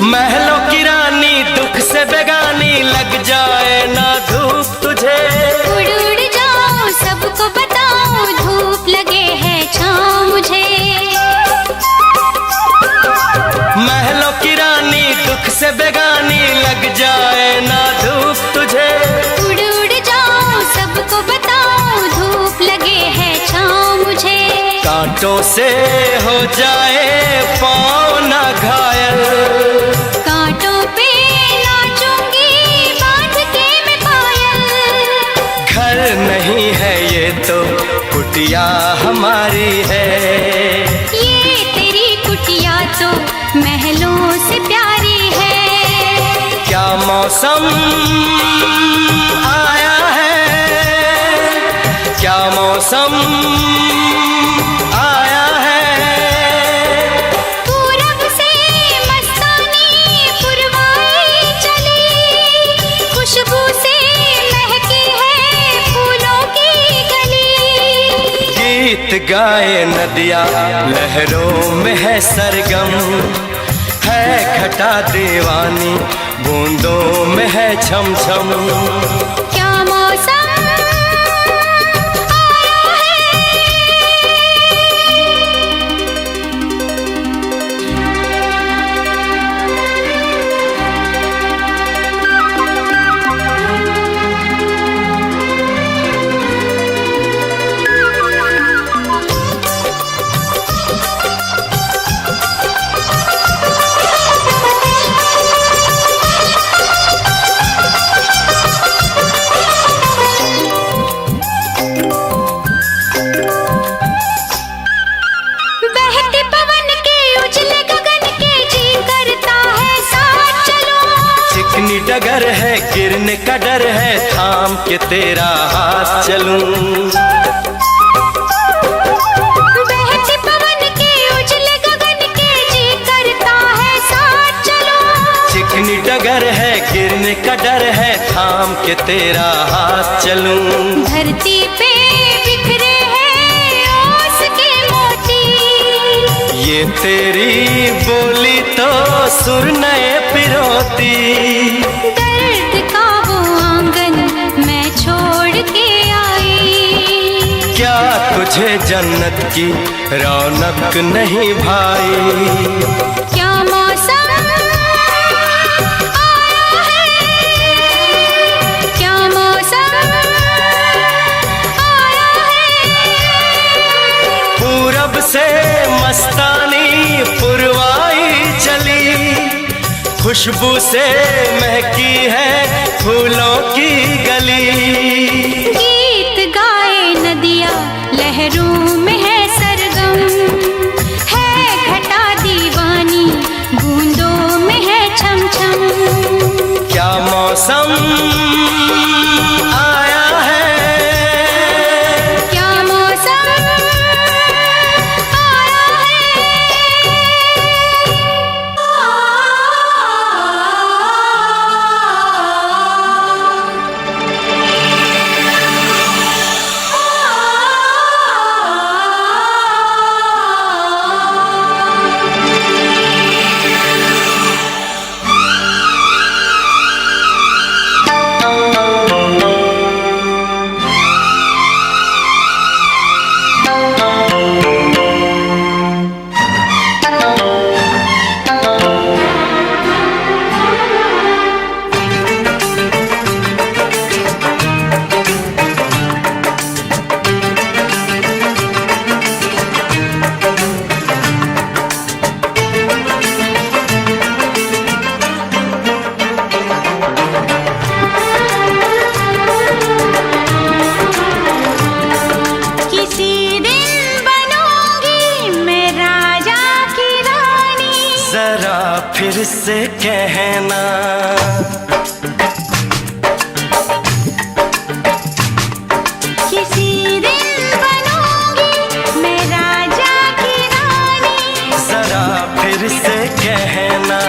महलों की रानी दुख से बेगानी, लग जाए ना धूप तुझे। उड़ उड़ जाऊं सबको बताऊं, धूप लगे है छाँव मुझे। महलों की रानी दुख से बेगानी, लग जाए ना धूप तुझे। उड़ उड़ जाऊं सबको बताऊं, धूप लगे है छाँव मुझे। कांटों से हो जाए पाँव ना घायल, कांटों पे नाचूंगी बांध के मैं पायल। घर नहीं है ये तो कुटिया हमारी है। ये तेरी कुटिया तो महलों से प्यारी है। क्या मौसम आया है, क्या मौसम आया है। पूरब से मस्तानी पुरवाई चली, खुशबू से महकी है फूलों की गली। गीत गाए नदिया लहरों में है सरगम, है घटा दीवानी बूंदों में है छम छम। क्या मौसम डगर है, गिरने का डर है, थाम के तेरा हाथ चलूं। बहते पवन के उजले गगन के जी करता है साथ चलो। कठिन डगर है, गिरने का डर है, थाम के तेरा हाथ चलूं। धरती पे बिखरे हैं ओस के मोती, ये तेरी बोली तो सुर नए पिरोती। दर्द का वो आंगन मैं छोड़ के आई, क्या तुझे जन्नत की रौनक नहीं भाई? क्या मौसम आया है, क्या मौसम आया है। पूरब से मस्तानी पुरवाई चली, खुशबू से महकी है फूलों की गली। गीत गाए नदिया लहरों में है सरगम, है घटा दीवानी बूंदों में है छम छम। क्या मौसम आया है, क्या मौसम आया किसी दिन बनूंगी मैं राजा की रानी, जरा फिर से कहना। किसी दिन बनूंगी मैं राजा की रानी, जरा फिर से कहना।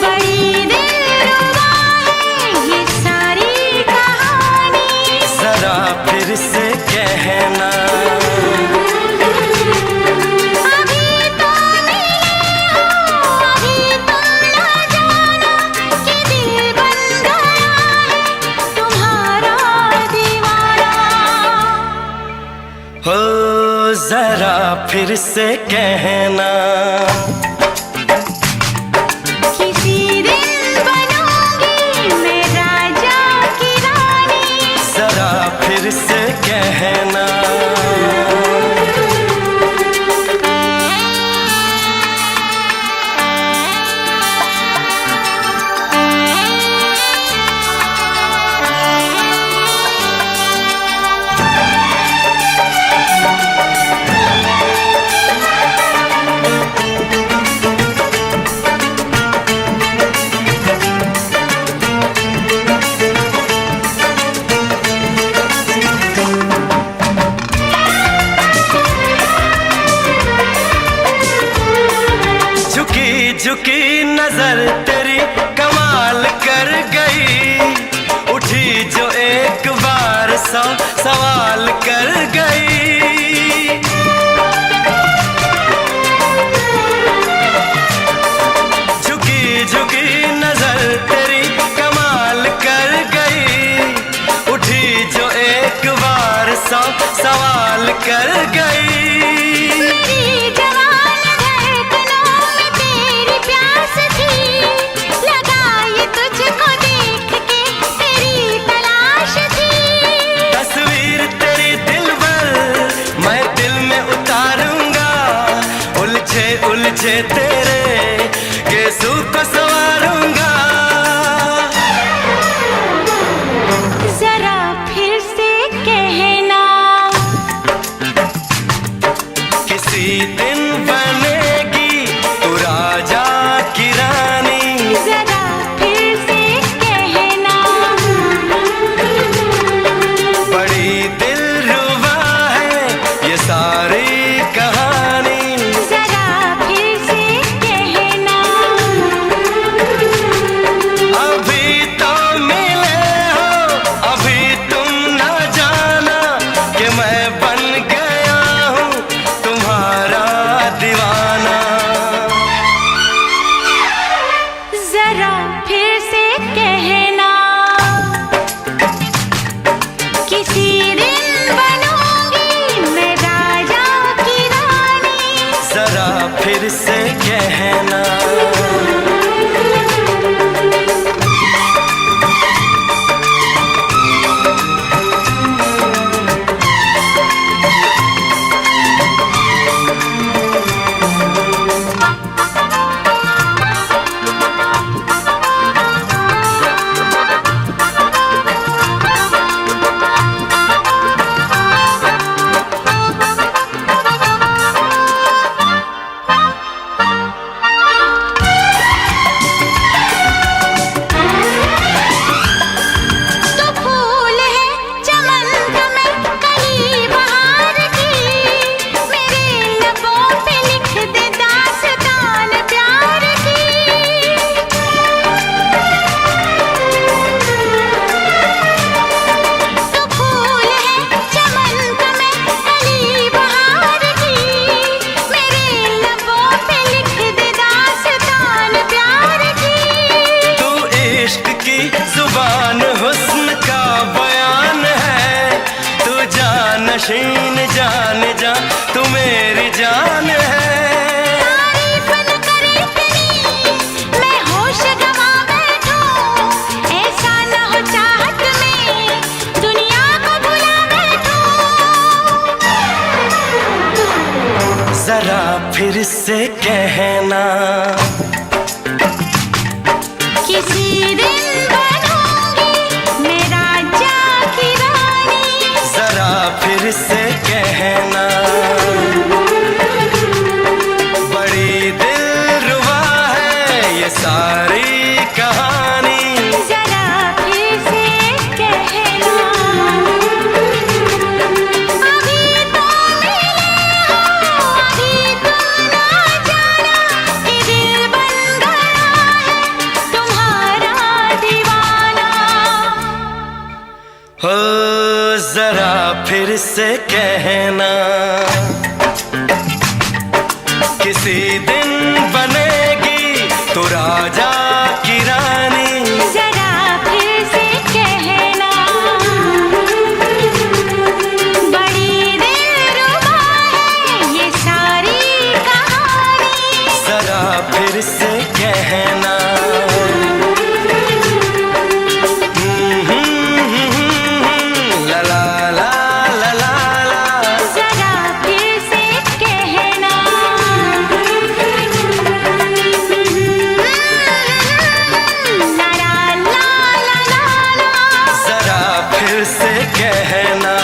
बड़ी दिलरुबा है ये सारी कहानी, जरा फिर से कहना। अभी तो मिले हो, अभी तुम ना जाना कि दिल बन गया है तुम्हारा दीवाना। हो जरा फिर से कहना। किसी दिन बनूंगी मैं राजा की रानी, जरा फिर से कहना। झुकी झुकी नजर तेरी कमाल कर गई, उठी जो एक बार सौ सवाल कर गई। झुकी झुकी नजर तेरी कमाल कर गई, उठी जो एक बार सौ सवाल कर गई। मेरी जवान धड़कनों में तेरी प्यास थी, लगाई तुझको देख के तेरी तलाश थी। तस्वीर तेरी दिलबर मैं दिल में उतारूंगा, उलझे उलझे तेरे गेसू को संवारूंगा। जरा फिर से कहना, किसी दिन बनेगी तू राजा की रानी। जरा फिर से कहना, बड़ी दिलरुबा है ये सारी कहानी। जरा फिर से कहना। फिर से कहना, किसी दिन बनूंगी मैं राजा की रानी। जरा फिर से कहना, बड़ी दिलरुबा है ये सारी कहानी। जरा फिर से कहना, अभी तो मिले हो, अभी तो ना जाना कि दिल बन गया है तुम्हारा दीवाना। हो जरा फिर से कहना, किसी दिन बनेगी तो राजा की रानी। जरा फिर से कहना, बड़ी दिलरुबा है ये सारी कहानी। जरा फिर से कहना, ला ला ला ला ला ला। जरा फिर से कहना, ला ला ला ला ला। जरा फिर से कहना।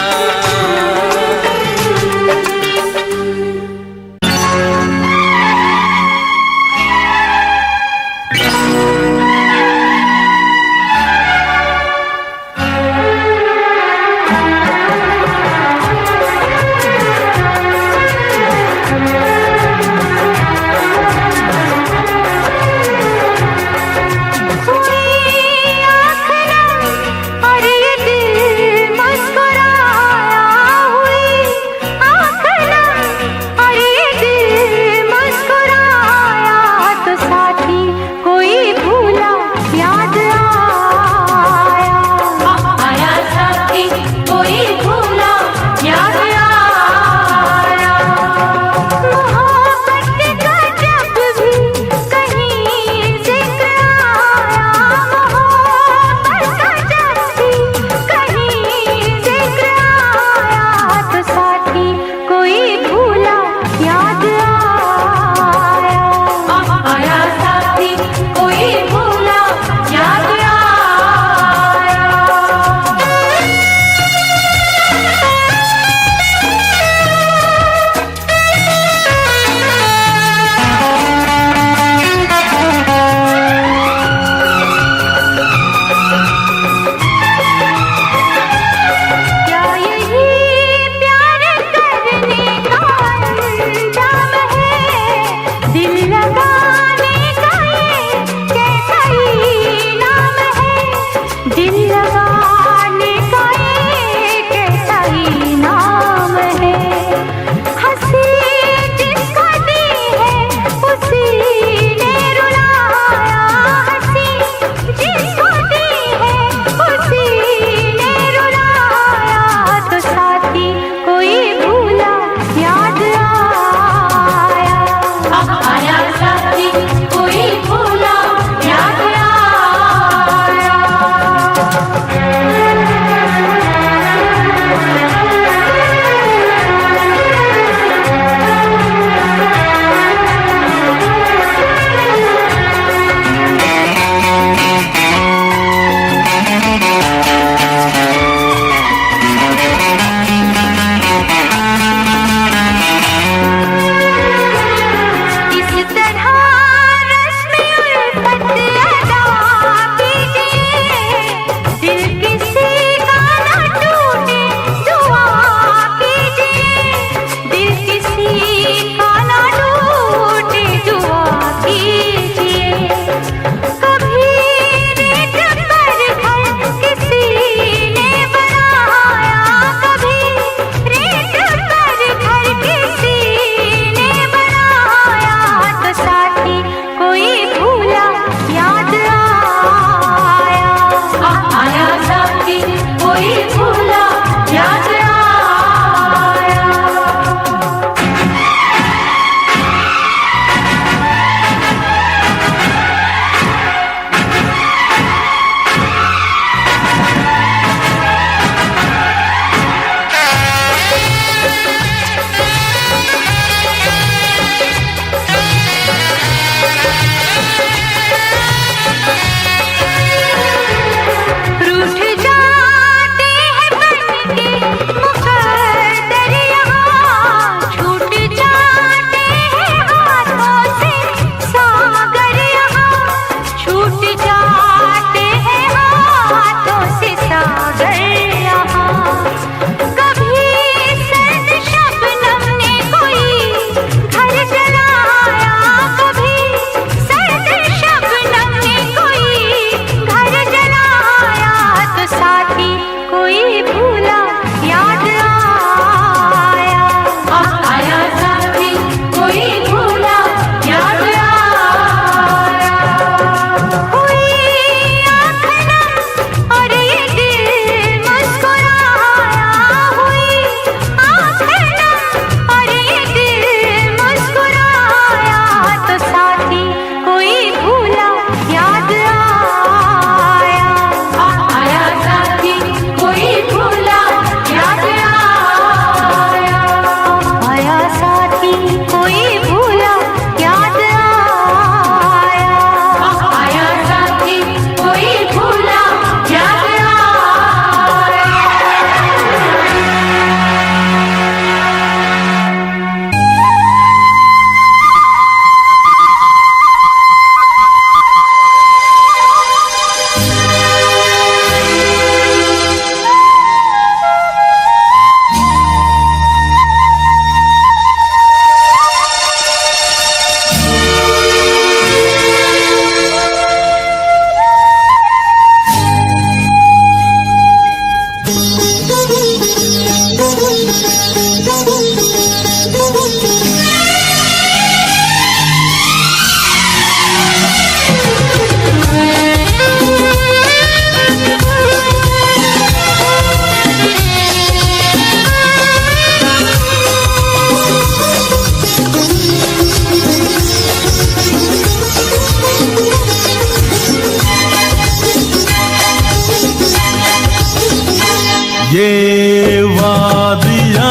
ये वादियाँ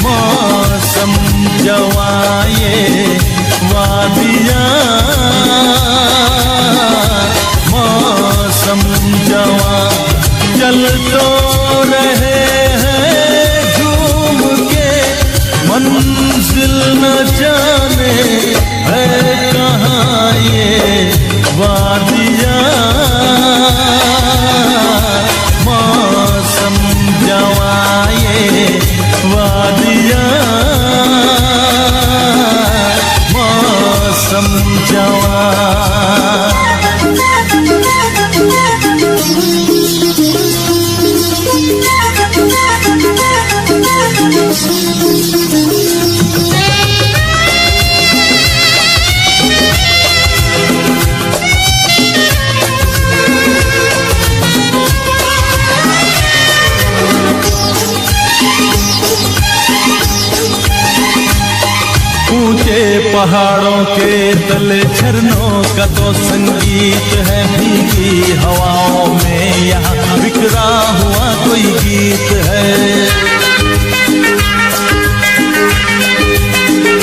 मौसम जवां, ये वादियाँ मौसम जवां, चल तो रहे हैं झूम के, मंजिल न जाने है कहाँ ये वादियाँ मौसम जवां, ये वादियाँ मौसम जवां। ऊंचे पहाड़ों के तले झरनों का तो संगीत है, भीगी हवाओं में यहाँ बिखरा हुआ कोई गीत है।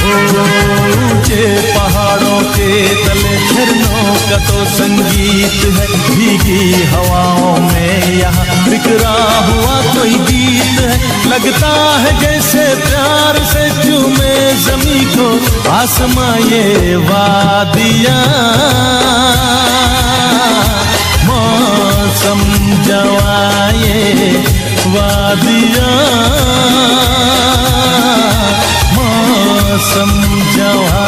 ऊंचे पहाड़ों के तले झरनों का तो संगीत है, भीगी हवाओं में यहाँ बिखरा हुआ कोई गीत है। लगता है जैसे प्यार से चूमे जमी को आसमां, ये वादियाँ मौसम जवां, ये वादियाँ मौसम जवां।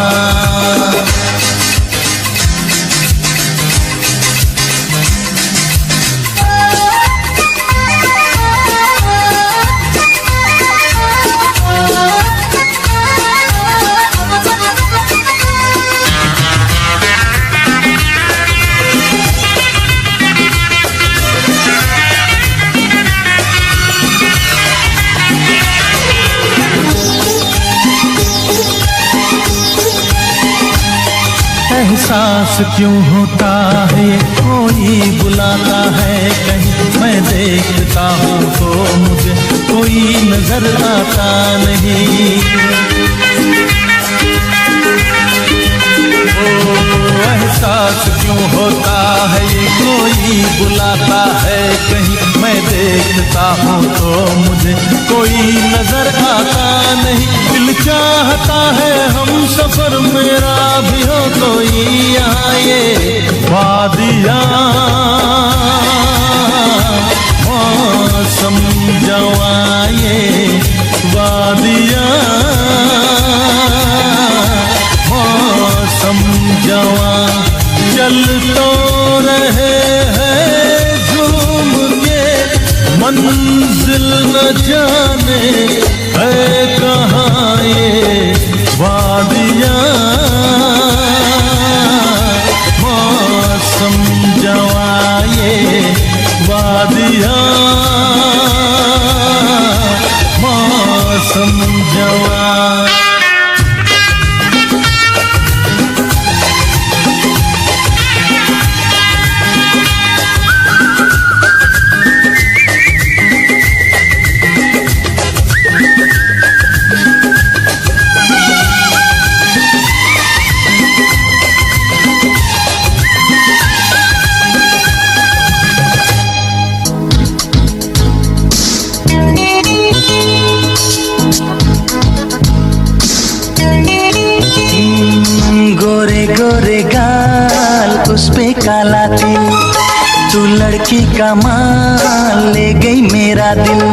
एहसास क्यों होता है, कोई बुलाता है कहीं, मैं देखता हूँ तो मुझे कोई नजर आता नहीं। एहसास क्यों होता है, ये कोई बुलाता है कहीं, मैं देखता हूँ तो मुझे कोई नजर आता नहीं। दिल चाहता है हम सफर मेरा भी हो कोई यहाँ, ये वादियाँ मौसम जवां, ये वादियाँ मौसम जवां, चल तो रहे हैं झूम के, मंजिल न जाने है कहाँ ये वादियाँ मौसम जवां, ये वादियाँ मौसम जवां। गोरे गोरे गाल उस पे काला तिल, तू लड़की का माल ले गई मेरा दिल।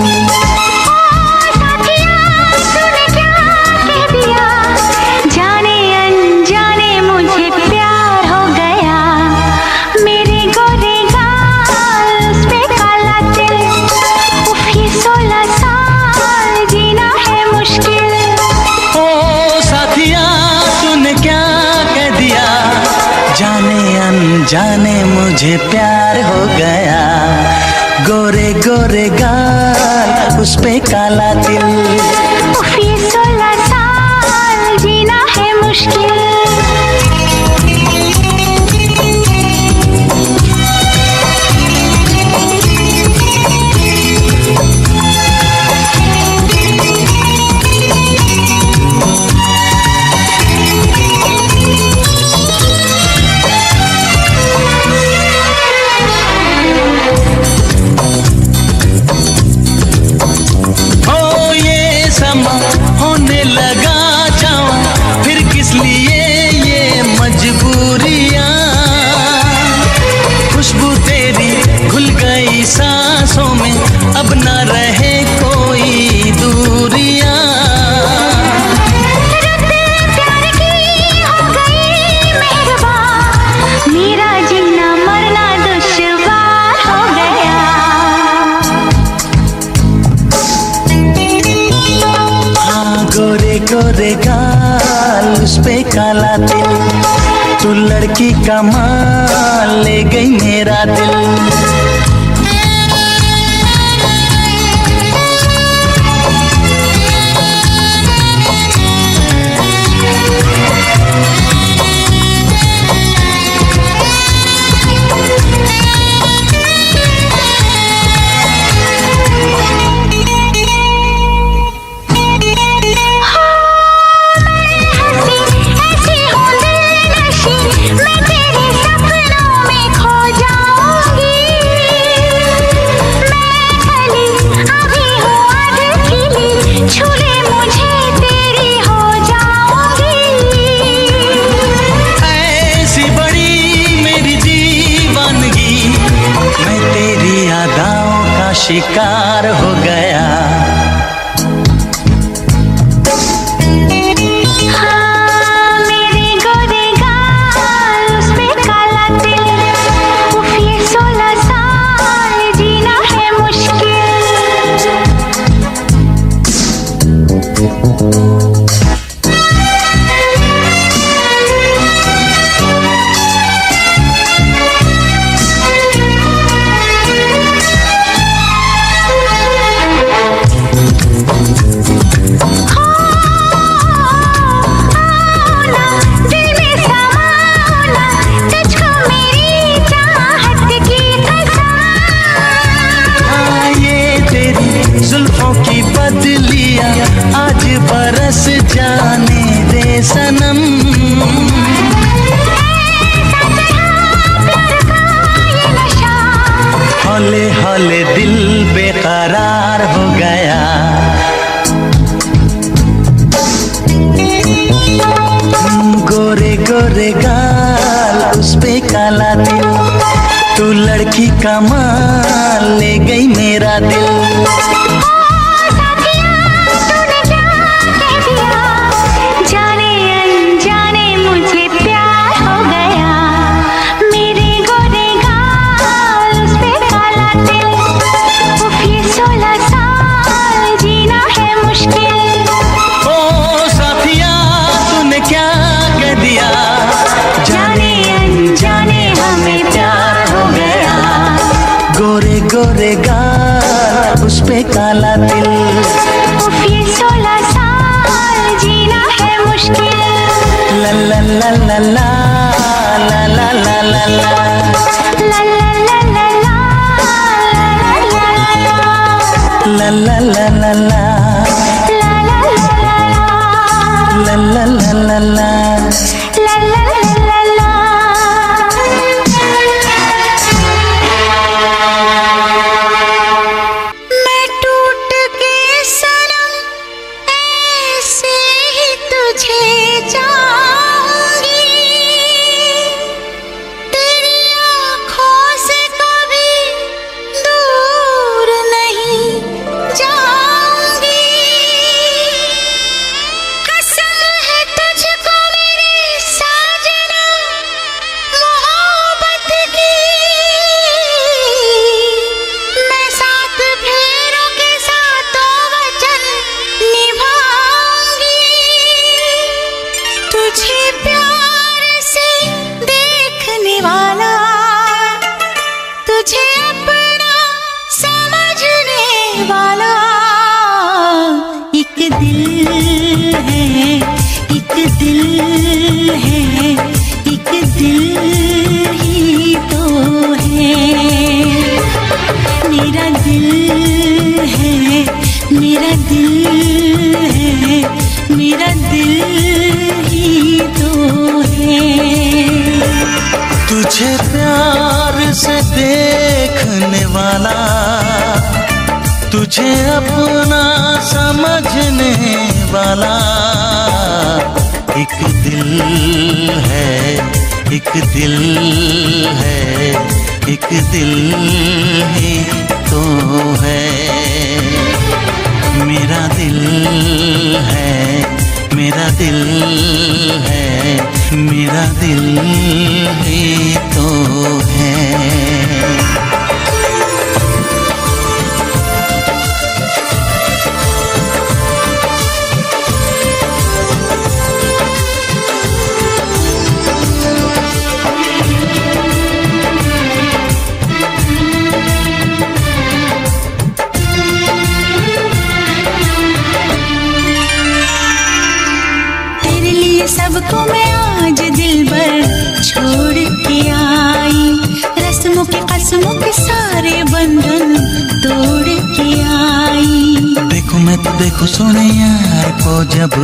जाने मुझे प्यार हो गया, गोरे गोरे गाल उस पे काला तिल। उफ, ये 16 साल जीना है मुश्किल। काला तिल, तू लड़की का माल ले गई मेरा दिल। शिकार हो गया। हाँ, मेरे गोरे गाल, उस पे काला तिल, उफ ये 16 साल जीना है मुश्किल। जुल्फों की बदलियां आज बरस जाने दे सनम। हौले हौले दिल बेकरार हो गया। गोरे गोरे गाल, उस पे काला तिल, तू लड़की का माल ले गई मेरा दिल। गोरे गोरे गाल, उस पे काला तिल, उफ ये 16 साल जीना है मुश्किल। ला ला ला ला ला ला ला ला ला ला ला ला ला ला ला ला। तुझे प्यार से देखने वाला, तुझे अपना समझने वाला एक दिल है, एक दिल है, एक दिल ही तो है। मेरा दिल है, मेरा दिल है, मेरा दिल ही तो है। देखो सोने यार को जब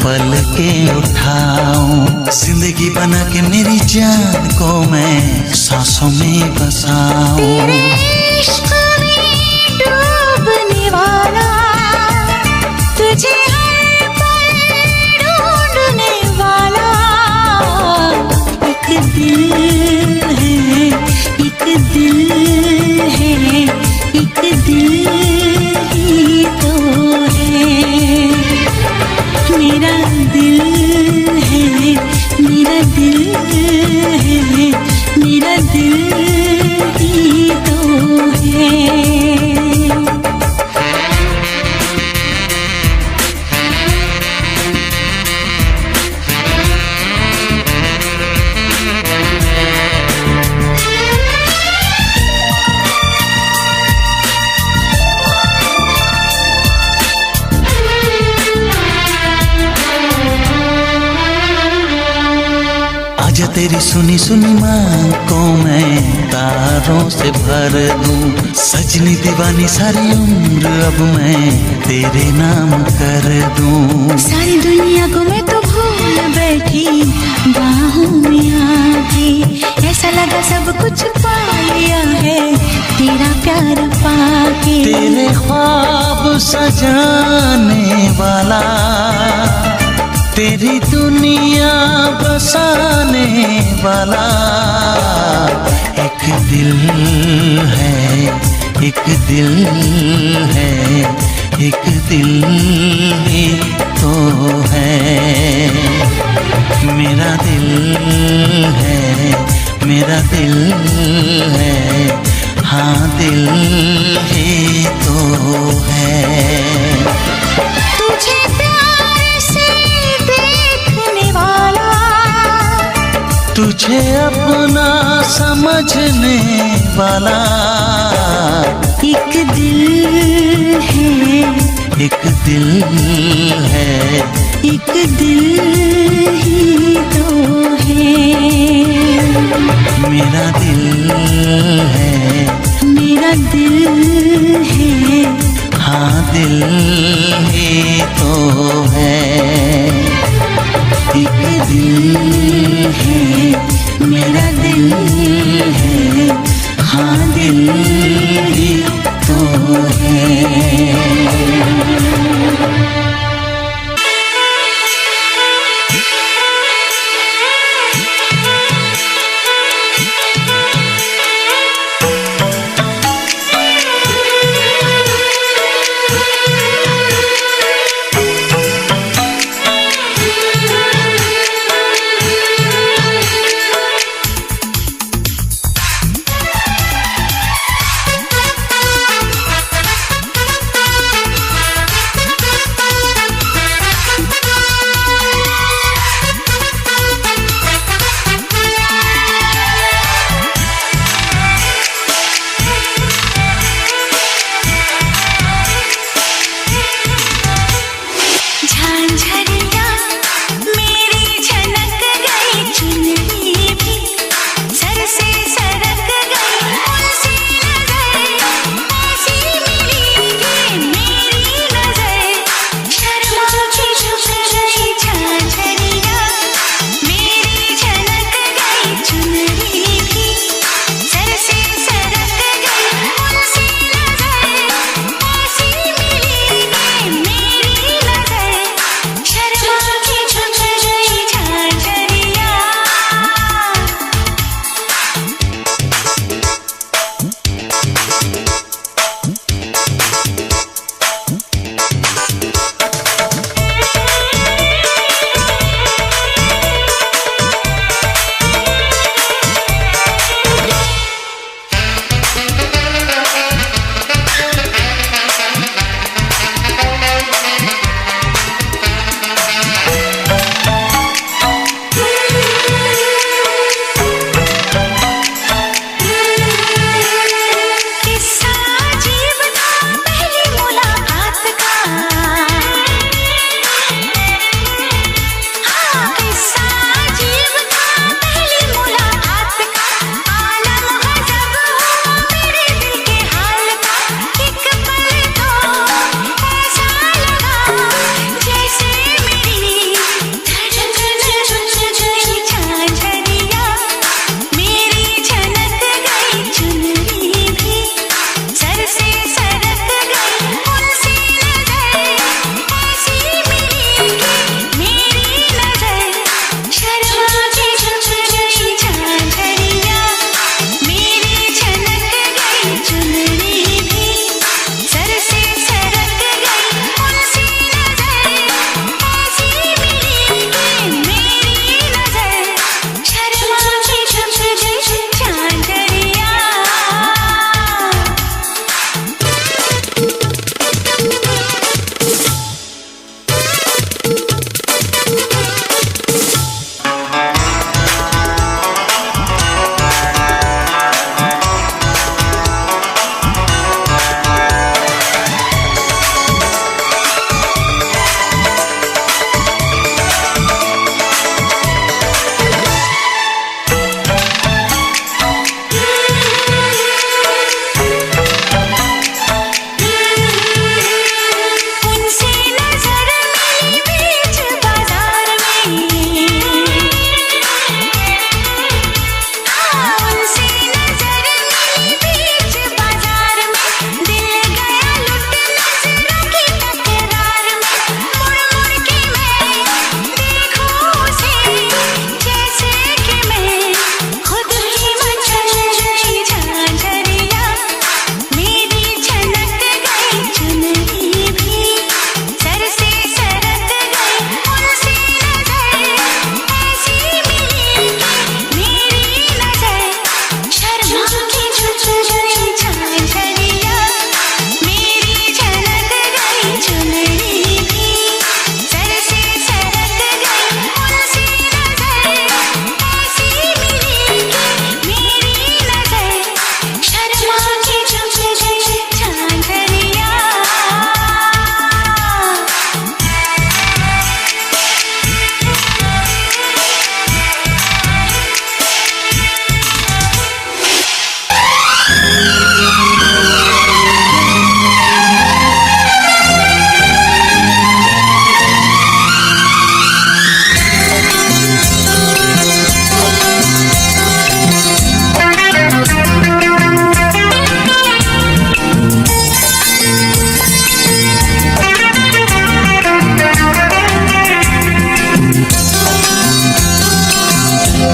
पल के उठाऊं, जिंदगी बना के मेरी जान को मैं सांसों में बसाऊं। तेरे इश्क में डूबने वाला, तुझे हर पल ढूंढने वाला एक दिल है, एक दिल है, एक दिल ही तो है। मेरा दिल है, मेरा दिल है, मेरा दिल ही तो है। आजा तेरी सुनी सुनी मांग को मैं तारों से भर दूं, सजनी दीवानी सारी उम्र अब मैं तेरे नाम कर दूं। सारी दुनिया को मैं तो भूल बैठी बाहों में आके, ऐसा लगा सब कुछ पा लिया है तेरा प्यार पाके। तेरे ख्वाब सजाने वाला, तेरी दुनिया बसाने वाला एक दिल है, एक दिल है, एक दिल ही तो है। मेरा दिल है, मेरा दिल है, हाँ दिल ही तो है। तुझे प्यार से देखने वाला, तुझे अपना समझने वाला एक दिल है, एक दिल है, एक दिल ही तो है। मेरा दिल है, मेरा दिल है, हाँ दिल ही तो है। एक दिल है, मेरा दिल है, हाँ दिल ही तो है।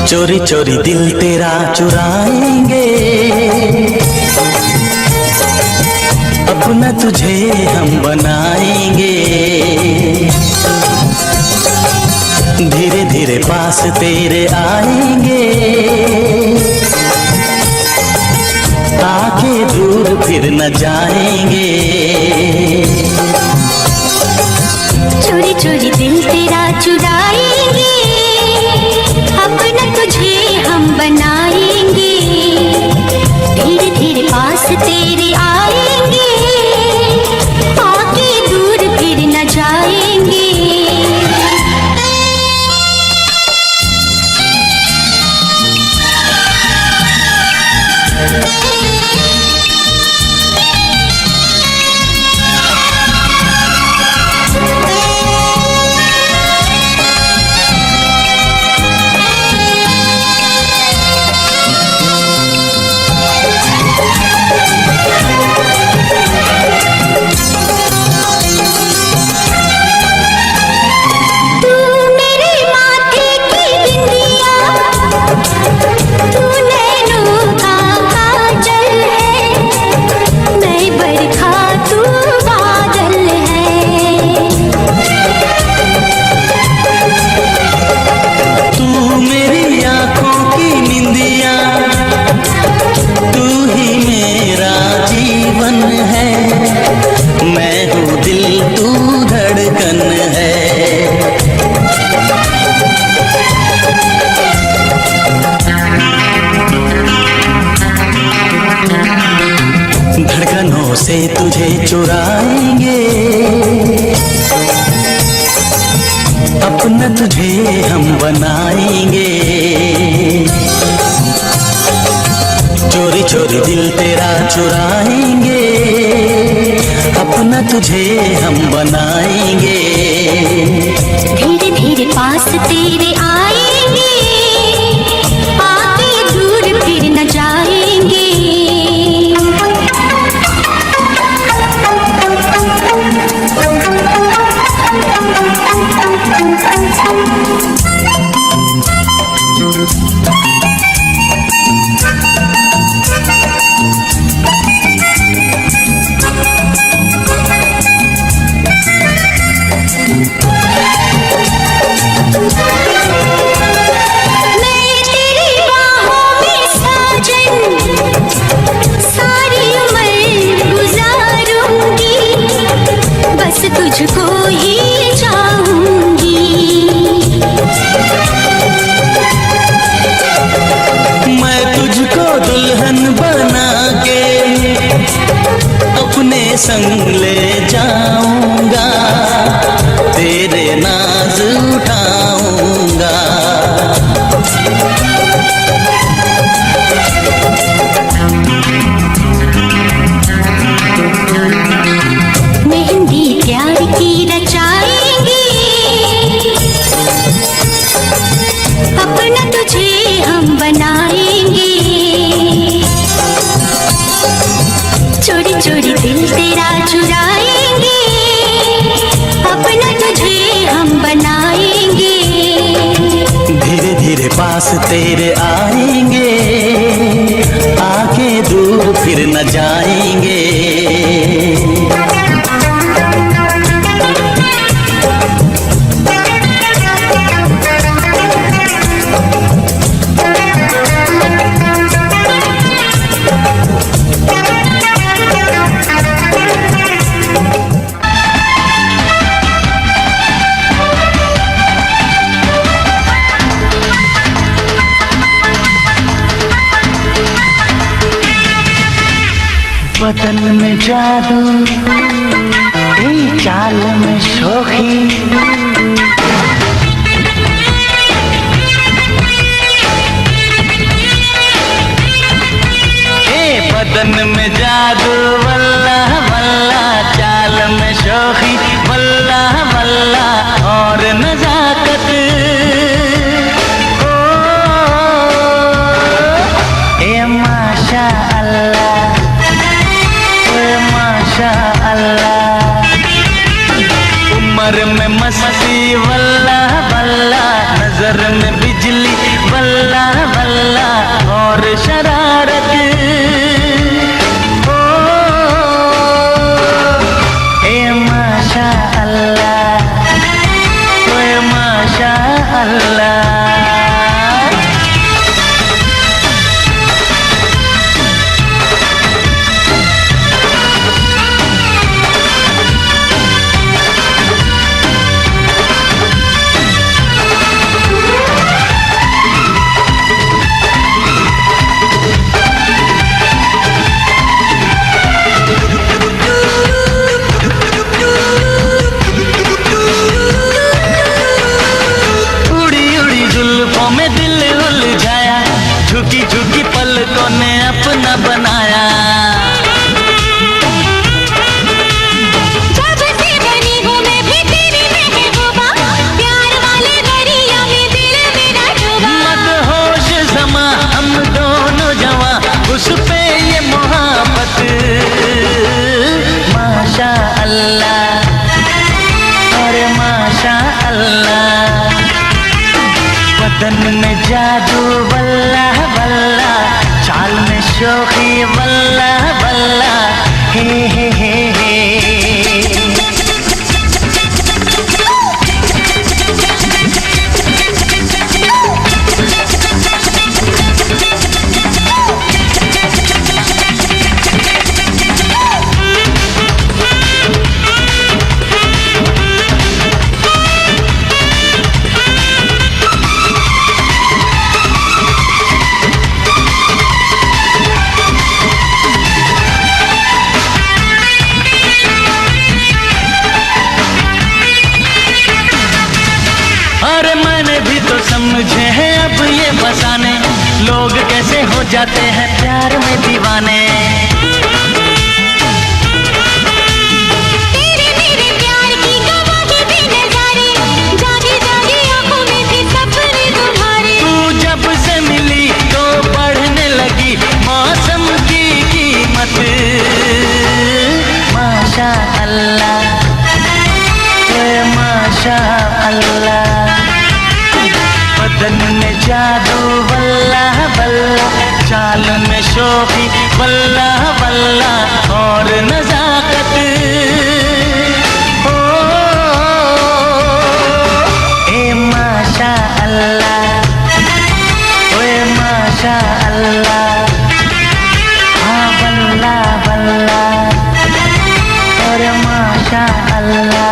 चोरी चोरी दिल तेरा चुराएंगे, अपना तुझे हम बनाएंगे। धीरे धीरे पास तेरे आएंगे, आके दूर फिर न जाएंगे। चोरी चोरी दिल तेरा चुराएंगे, अपना तुझे हम बनाएंगे। धीरे धीरे पास तेरे आएंगे, आके दूर फिर न जाएंगे। धड़कनों से तुझे चुराएंगे, अपना तुझे हम बनाएंगे। चोरी चोरी दिल तेरा चुराएंगे, अपना तुझे हम बनाएंगे। धीरे धीरे पास तेरे आएंगे, आके दूर फिर न जाएंगे। तुझको ही चाहूंगी, मैं तुझको दुल्हन बना के अपने संग ले जाऊंगा, तेरे नाज उठाऊंगा। मेहंदी प्यार की रचाएंगे, अपना तुझे हम बनाएंगे। चोरी चोरी दिल तेरा चुराएंगे, अपना तुझे हम बनाएंगे। धीरे धीरे पास तेरे आएंगे, आके दूर फिर न जाएंगे। बदन में जादू, चाल में शोखी, बदन में जादू वल्ला वल्ला, चाल में शोखी वल्ला वल्ला, और नजाकत ए माशा अल्लाह, माशा अल्लाह। उम्र में मस्ती वल्ला वल्ला, नजर में बिजली वल्ला और शरारत। ओ ए माशा अल्लाह, ओए माशा अल्लाह। झुकी झुकी पलकों ने अपना बनाया। जब से बनी हूँ मैं भी तेरी महबूबा, प्यार वाले दरिया में दिल मेरा डूबा। मदहोश ज़मां हम दोनों जवां, उस पे ये मोहब्बत। माशा अल्लाह, अरे माशा अल्लाह। बदन में जादू वल्ला वल्ला, चाल में शोखी वल्ला वल्ला। हे हे हे हे। अरे मैंने भी तो समझे हैं अब ये फसाने, लोग कैसे हो जाते हैं प्यार में दीवाने। तेरे मेरे प्यार की गवाही दे नजारे, जागे जागे आंखों में थे सपने तुम्हारे। तू जब से मिली तो बढ़ने लगी मौसम की कीमत। माशा अल्लाह, माशा अल्लाह। बदन में जादू वल्ला वल्ला, चाल में शोखी वल्ला वल्ला, और नजाकत। ओ ए माशा अल्लाह, ओए माशा अल्लाह। हाँ वल्ला वल्ला, और माशा अल्लाह।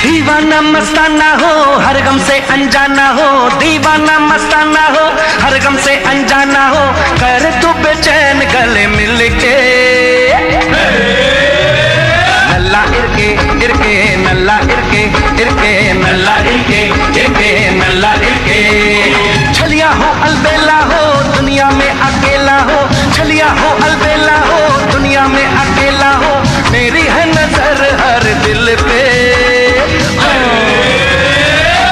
दीवाना मस्ताना हो हर गम से अनजाना हो, दीवाना मस्ताना हो हर गम से अनजाना हो, कर तू बेचैन गले मिलके। नल्ला इरके इरके नल्ला इरके इरके नल्ला इरके इरके नल्ला इरके। छलिया हो अलबेला हो दुनिया में अकेला हो, छलिया हो अलबेला हो दुनिया में अकेला हो, मेरी है नजर हर दिल पे।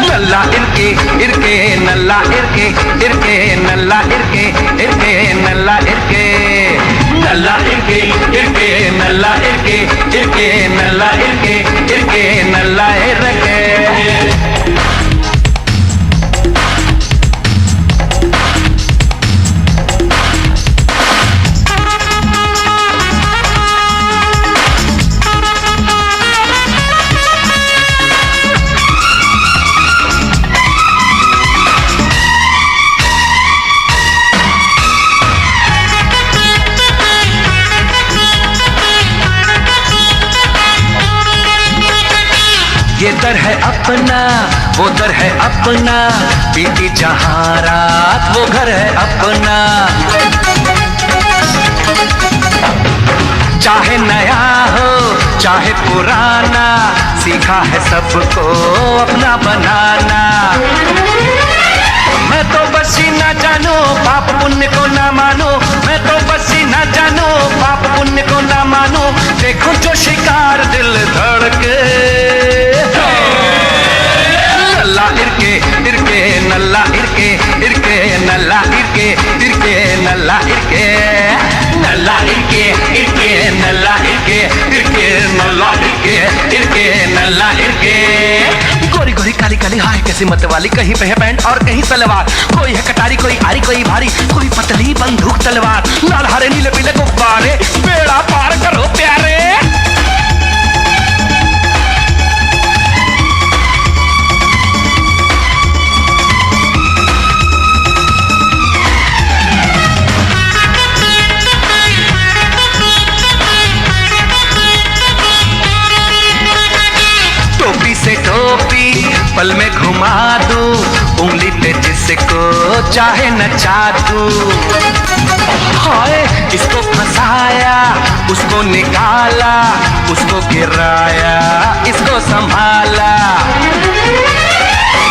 नल्ला इरके इरके नल्ला इरके इरके नल्ला इरके इरके नल्ला इरके। नल्ला इरके इरके नल्ला इरके इरके नल्ला इरके इरके नल्ला इरके। ये दर है अपना वो दर है अपना, बीती जहाँ रात वो घर है अपना। चाहे नया हो चाहे पुराना, सीखा है सबको अपना बनाना। मैं तो बस ही ना जानो पाप पुण्य को ना मानो, मैं तो बस ही ना जानो पाप पुण्य को ना मानो। देखो जो शिकार दिल धड़के, नल्ला इरके इरके नल्ला इरके इरके नल्ला इरके इरके नल्ला इरके नल्ला इरके इरके नल्ला इरके इरके नल्ला इरके इरके नल्ला इरके। गोरी गोरी काली काली हाय कैसी मत वाली, कहीं पे है पैंट और कहीं सलवार, कोई है कटारी कोई आरी कोई भारी, कोई पतली बंदूक तलवार, लाल हरे नीले पीले गुब्बारे, बेड़ा पार करो प्यारे। टोपी से टोपी पल में घुमा दूं, उंगली पे जिसको चाहे नचा दूं। हाय इसको फंसाया उसको निकाला, उसको गिराया इसको संभाला।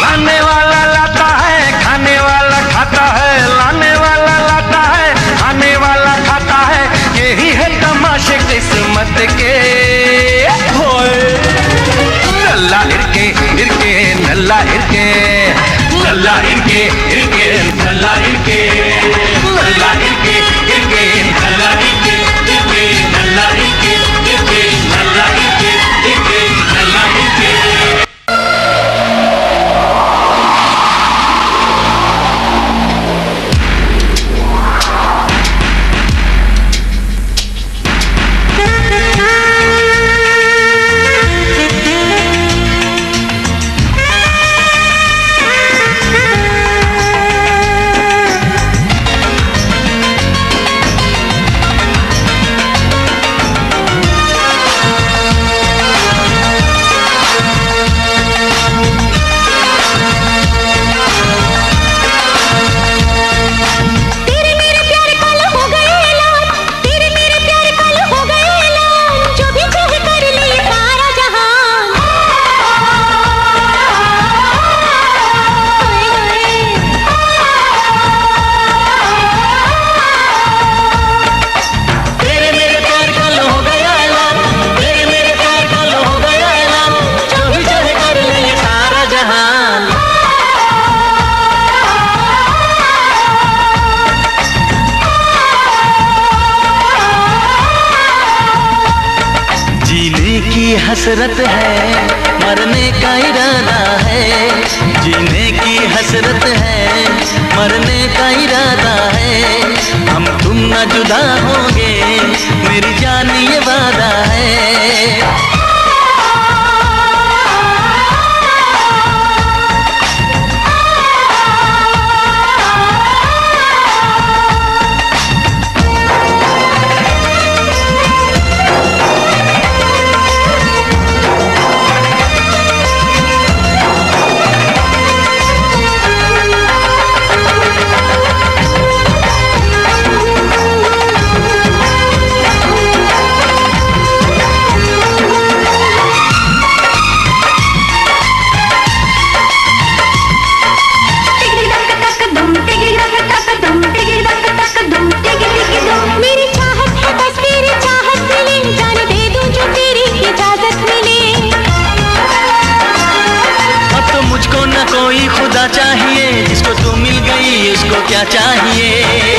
लाने वाला लाता है खाने वाला खाता है, लाने वाला लाता है खाने वाला खाता है। यही है तमाशे किस्मत के। नल्ला इरके इरके नल्ला इरके नल्ला इरके इरके नल्ला इरके नल्ला इरके इरके नल्ला इरके इरके नल्ला इरके इरके नल्ला इरके इरके नल्ला इरके। हसरत है मरने का इरादा है, जीने की हसरत है मरने का इरादा है। हम तुम न जुदा होंगे मेरी जान ये वादा है। चाहिए जिसको तू मिल गई उसको क्या चाहिए।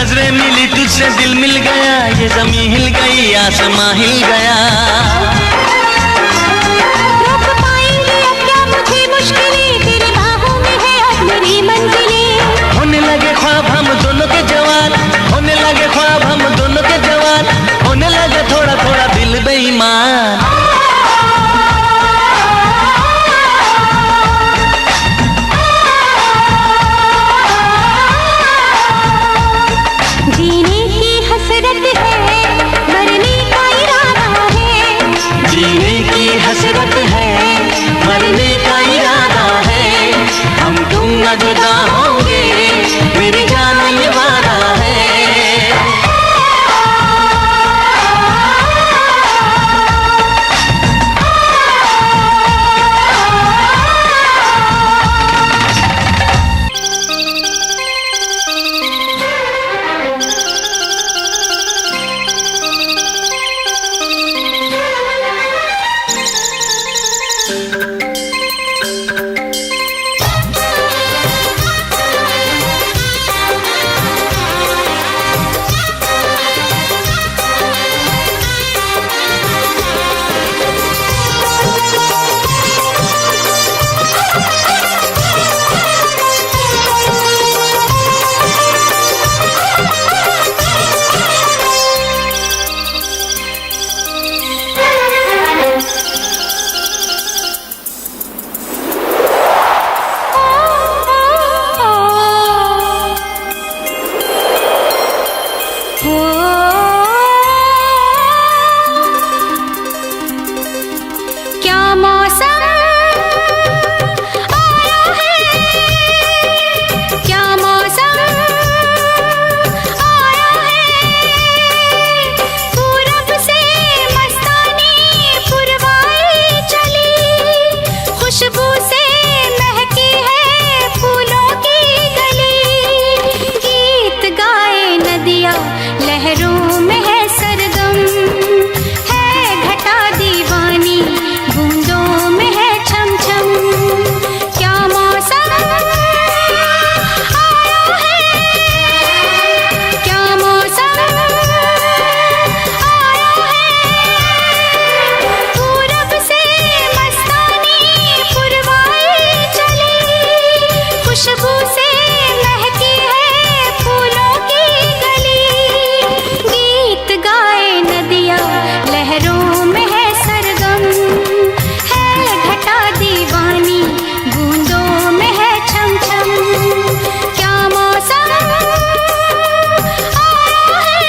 नजरें मिली तुझसे दिल मिल गया, ये जमीन हिल गई आसमां हिल गया। रोक पाएंगे अब क्या मुझे मुश्किलें, तेरी बाहों में है अब मेरी मंजिलें। होने लगे ख्वाब हम दोनों के जवान, होने लगे ख्वाब हम दोनों के जवान, होने लगे थोड़ा थोड़ा दिल बेईमान। जीने की हसरत है, मरने का इरादा है। जीने की हसरत है, मरने का इरादा है। हम तुम न जुदा होंगे, मेरी जान ये वादा है। क्या मौसम आया है, क्या मौसम आया है। पूरब से मस्तानी पुरवाई चली, खुशबू से महकी है फूलों की गली। गीत गाए नदियाँ लहरों में है सरगम, है घटा दीवानी बूंदों में है छम छम। क्या मौसम आया है, क्या मौसम आया है। पूरब से मस्तानी पुरवाई चली, खुशबू से महकी है फूलों की गली। गीत गाए नदियाँ लहरों में है सरगम, है घटा दीवानी बूंदों में है छम छम। क्या मौसम आया है।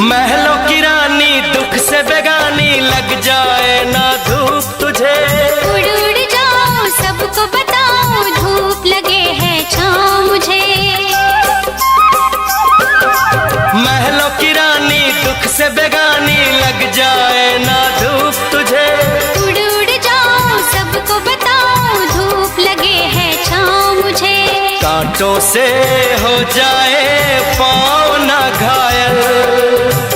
महलों की रानी दुख से बेगानी, लग जाए ना धूप तुझे। उड़ उड़ जाऊं सबको बताऊं, धूप लगे है छाँव मुझे। महलों की रानी दुख से बेगानी, लग जाए ना धूप तुझे। उड़ उड़ जाऊं सबको बताऊं, धूप लगे है छाँव मुझे। कांटों से हो जाए पाँव ना घायल,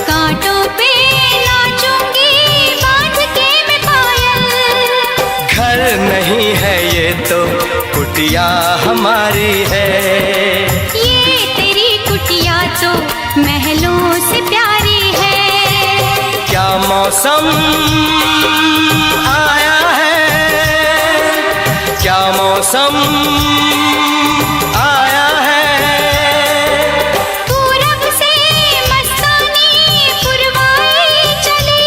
कांटों पे नाचूंगी बांध के मैं पायल। घर नहीं है ये तो कुटिया हमारी है। ये तेरी कुटिया तो महलों से प्यारी है। क्या मौसम आया है, क्या मौसम आया है। पूरब से मस्तानी पुरवाई चली,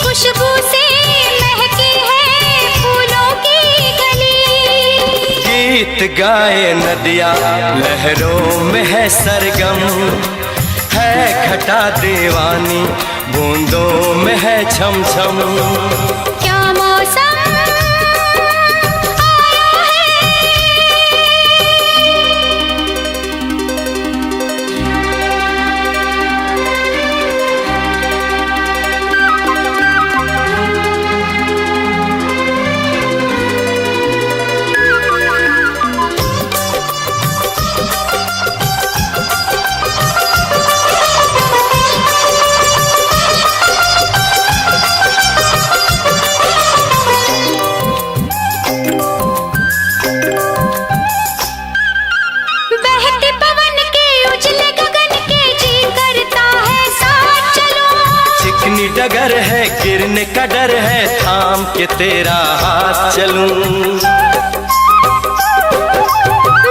खुशबू से महकी है फूलों की गली। गीत गाए नदियाँ लहरों में है सरगम, है घटा दीवानी बूंदों में है छम छम। क्या मौसम डगर है, गिरने का डर है, थाम के तेरा हाथ चलूं।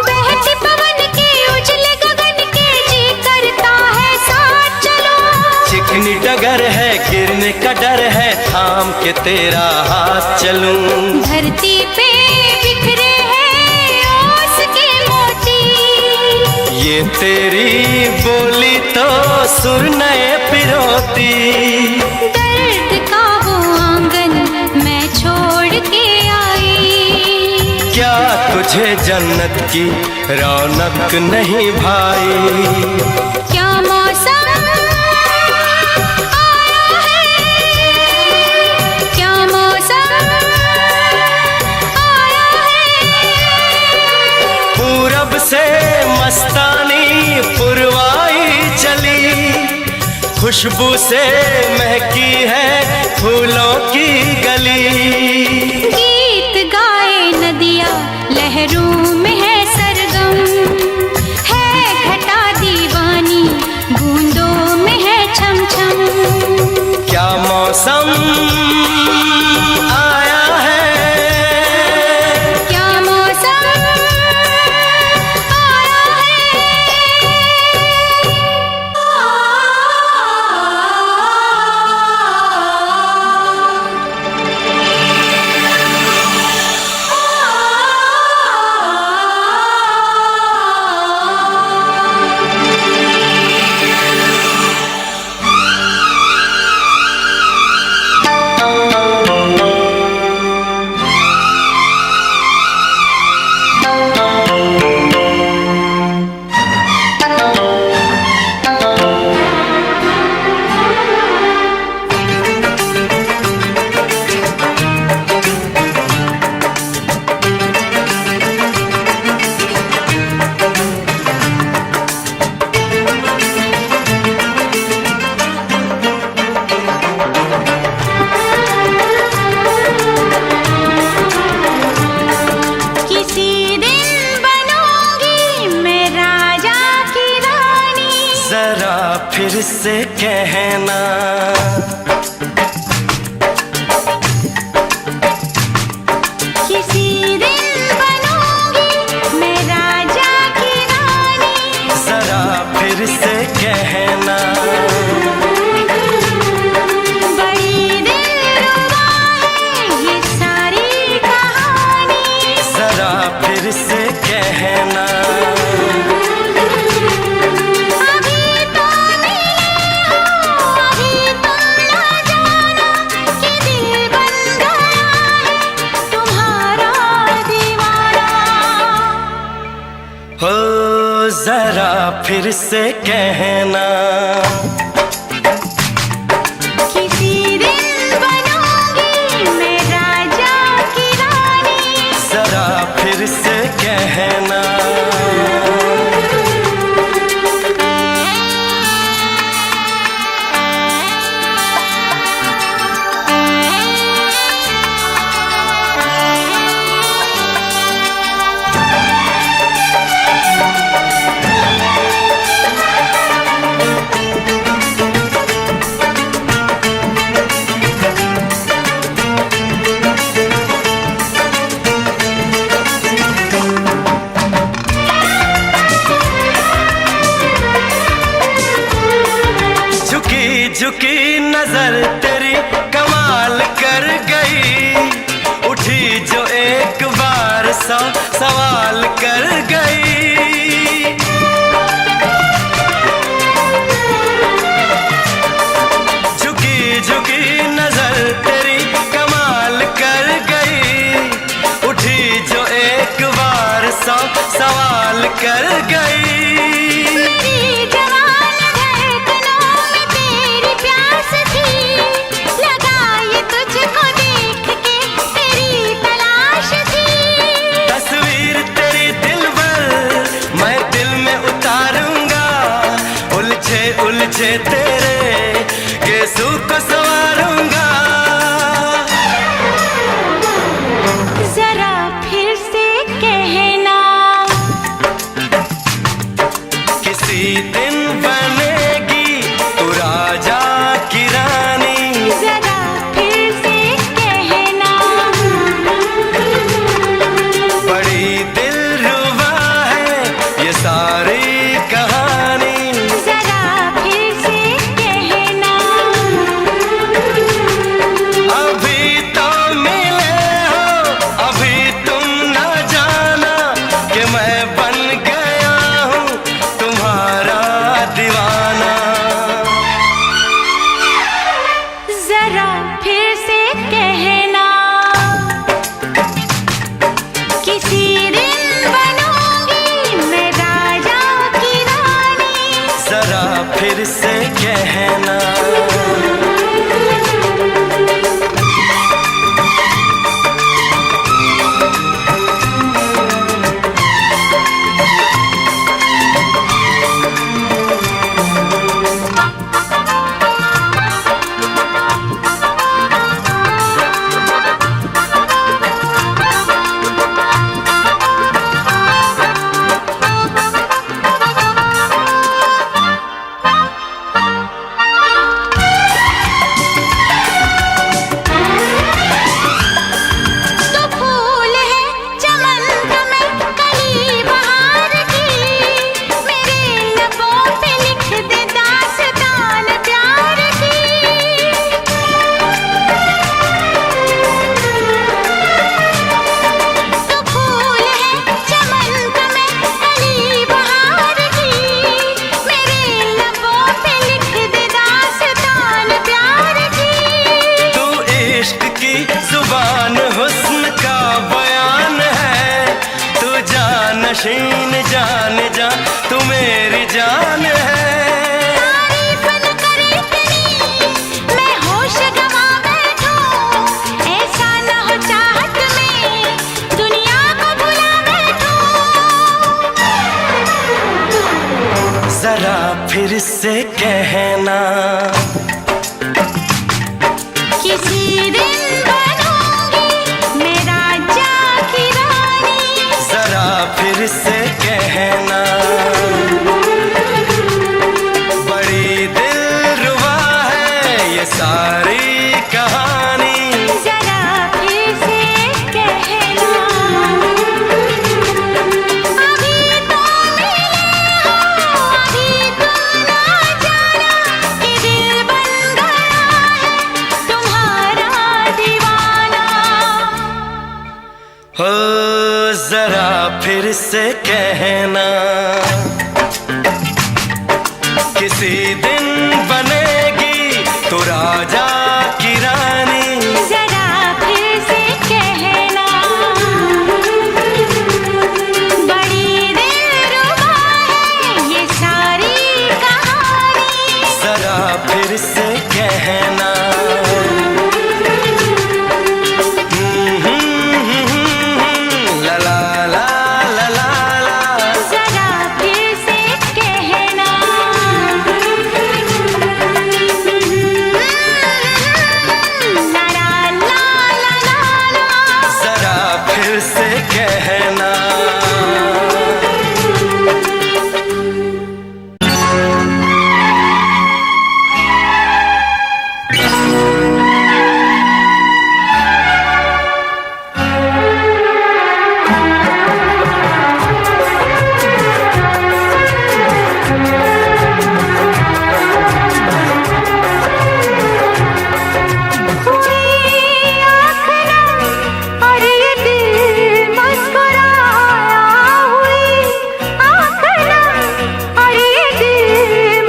बहते पवन के उजले गगन के जी करता है साथ चलूं। चिकनी डगर है, गिरने का डर है, थाम के तेरा हाथ चलूं। धरती पे बिखरे हैं ओस के मोती, ये तेरी बोली तो सुर नए पिरोती। दर्द का वो आंगन मैं छोड़ के आई, क्या तुझे जन्नत की रौनक नहीं भाई? क्या मौसम आया है, क्या मौसम आया है। पूरब से मस्तानी पुरवाई चली, खुशबू से महकी है फूलों की गली। गीत गाए नदियाँ लहरों में है सरगम, है घटा दीवानी बूंदों में है छम छम। क्या मौसम आया है, क्या मौसम आया है। फिर से कहना, किसी दिन बनूंगी मैं राजा की रानी। जरा फिर से कहना, बड़ी दिलरुबा है ये सारी कहानी। जरा फिर से कहना, हो जरा फिर से कहना, किसी दिन बनूंगी मैं राजा की रानी। जरा फिर से कहना, झुकी नजर तेरी कमाल कर गई, उठी जो एक बार सौ सवाल कर गई। नशीन जान जा तू मेरी जान है। तारीफ न करे इतनी मैं होश गवा बैठूं, ऐसा न हो चाहत में दुनिया को भुला बैठूं। जरा फिर से कहना किसी दिन बनूंगी मैं राजा की रानी। जरा फिर से कहना बड़ी दिलरुबा है ये सारी कहानी। जरा फिर से कहना अभी तो मिले हो, अभी तुम ना जाना कि दिल बन गया है तुम्हारा दीवाना। हो जरा फिर से कहना किसी दिन बनेगी तू राजा की रानी। जरा फिर से कहना बड़ी दिलरुबा है ये सारी कहानी। जरा फिर से कहना ला ला ला ला ला ला। जरा फिर से कहना ला ला ला ला ला। जरा फिर से कहना और ये दिल मुस्कुराया हुई आँखना, और ये दिल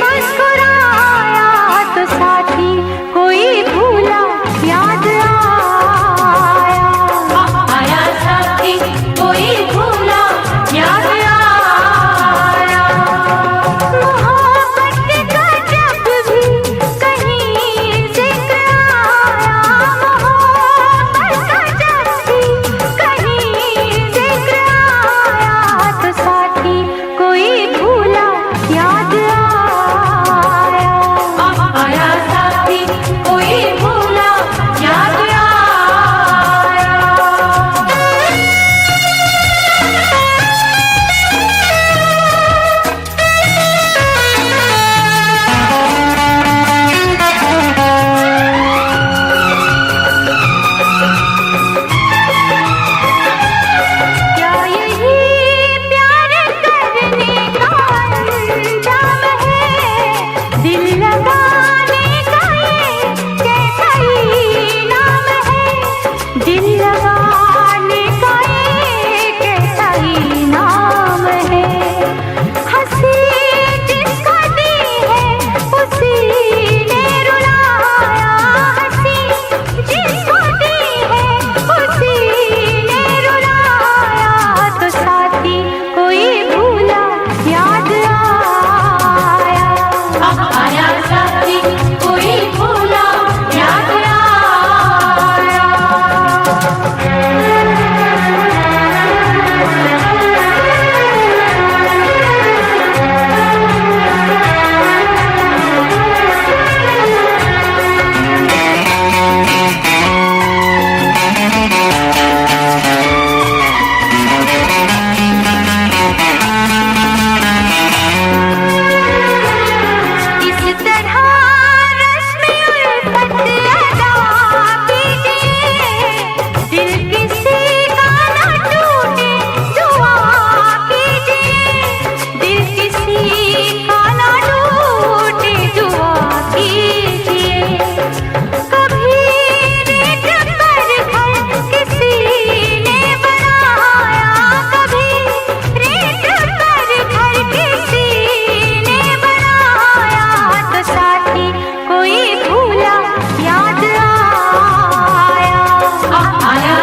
मुस्कुराया तो साथी कोई भूला याद आया। आया साथी कोई भूला याद आया। मोहब्बत का जब भी कहीं जिक्र आया, मोहब्बत का जब भी कहीं जिक्र आया तो साथी कोई भूला याद आया। आया साथी कोई भूला याद आया। क्या यही प्यार करने का अंजाम है? दिल लगाने का ये कैसा ही नाम है? दिल लगाने का ये कैसा ही नाम है? हंसी जिसको दी है उसी ने रुलाया, हंसी जिसको दी है उसी ने रुलाया तो साथी कोई भूला याद आया। आया साथी कोई भूला याद आया। इस तरह रस्म उल्फत अदा कीजिए, दिल किसी का न टूटे दुआ कीजिए। दिल किसी का न टूटे दुआ कीजिए। कभी रेत पर घर किसी ने बनाया, कभी रेत पर घर किसी ने बनाया तो साथी कोई भूला याद आया। आया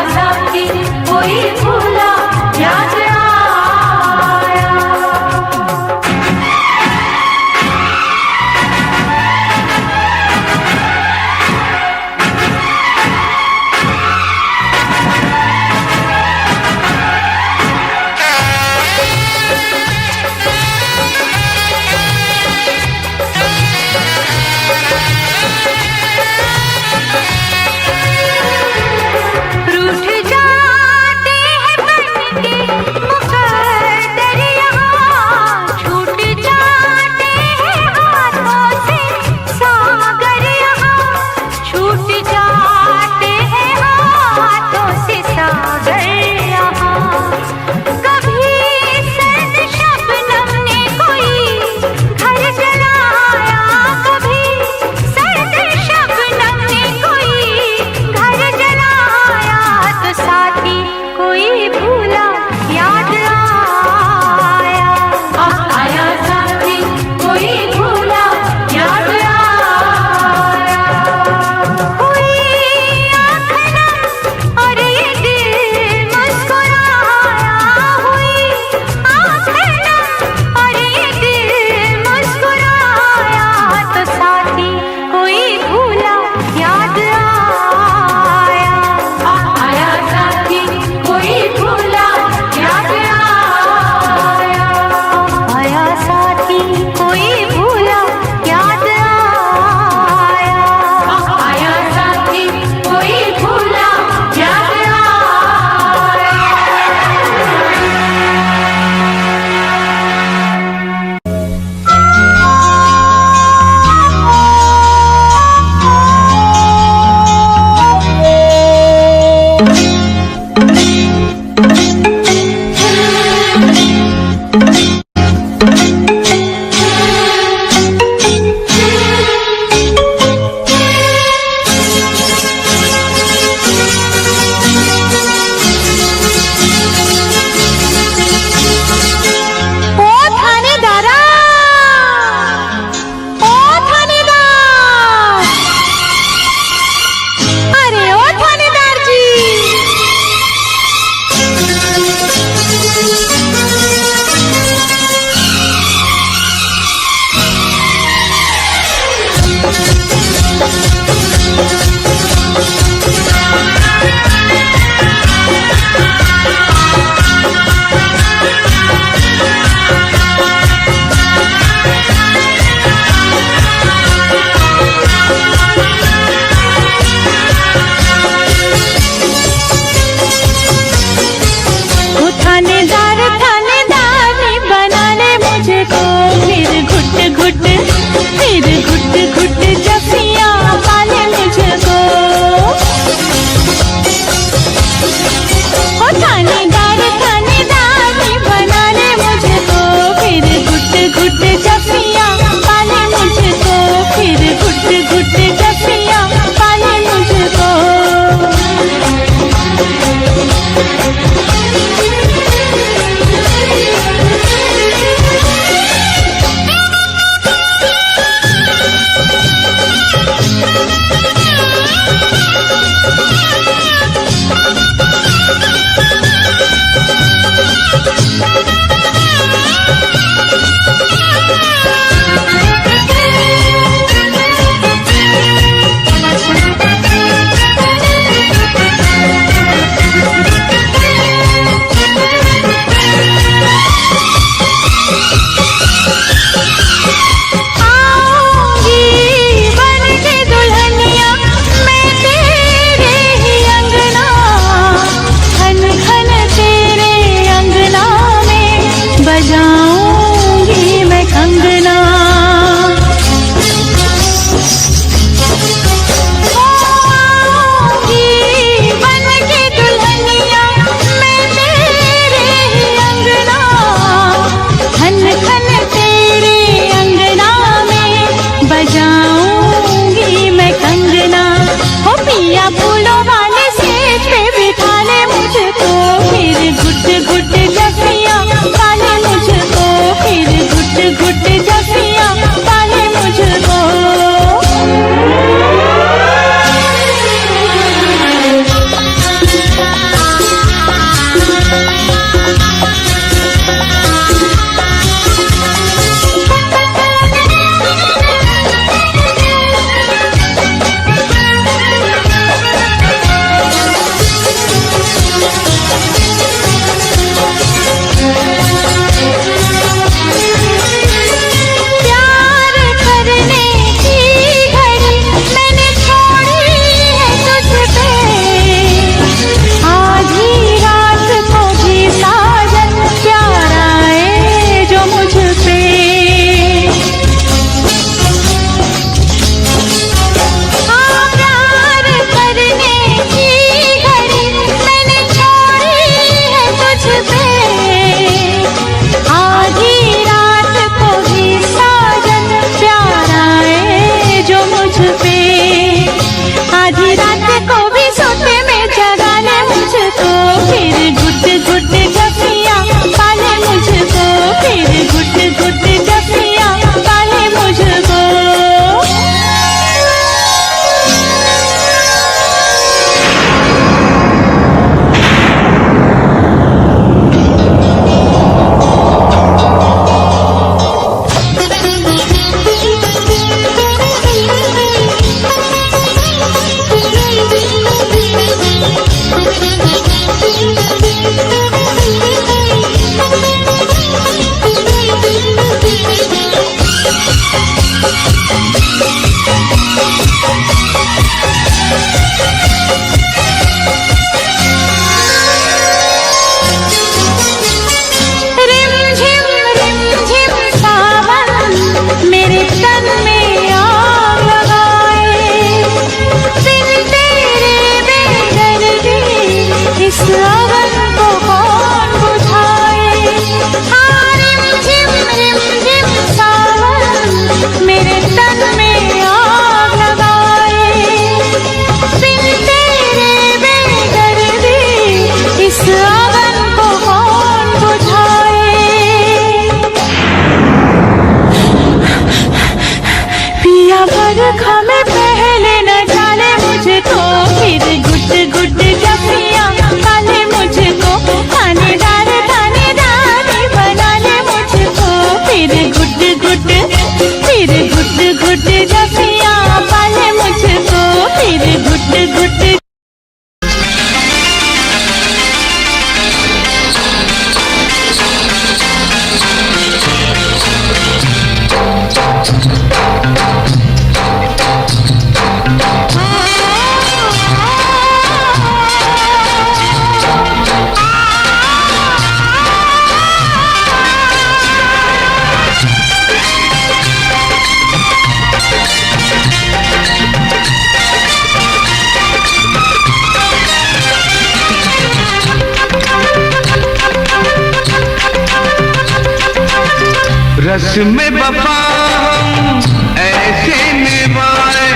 रस्म वफा हम ऐसे निभाए,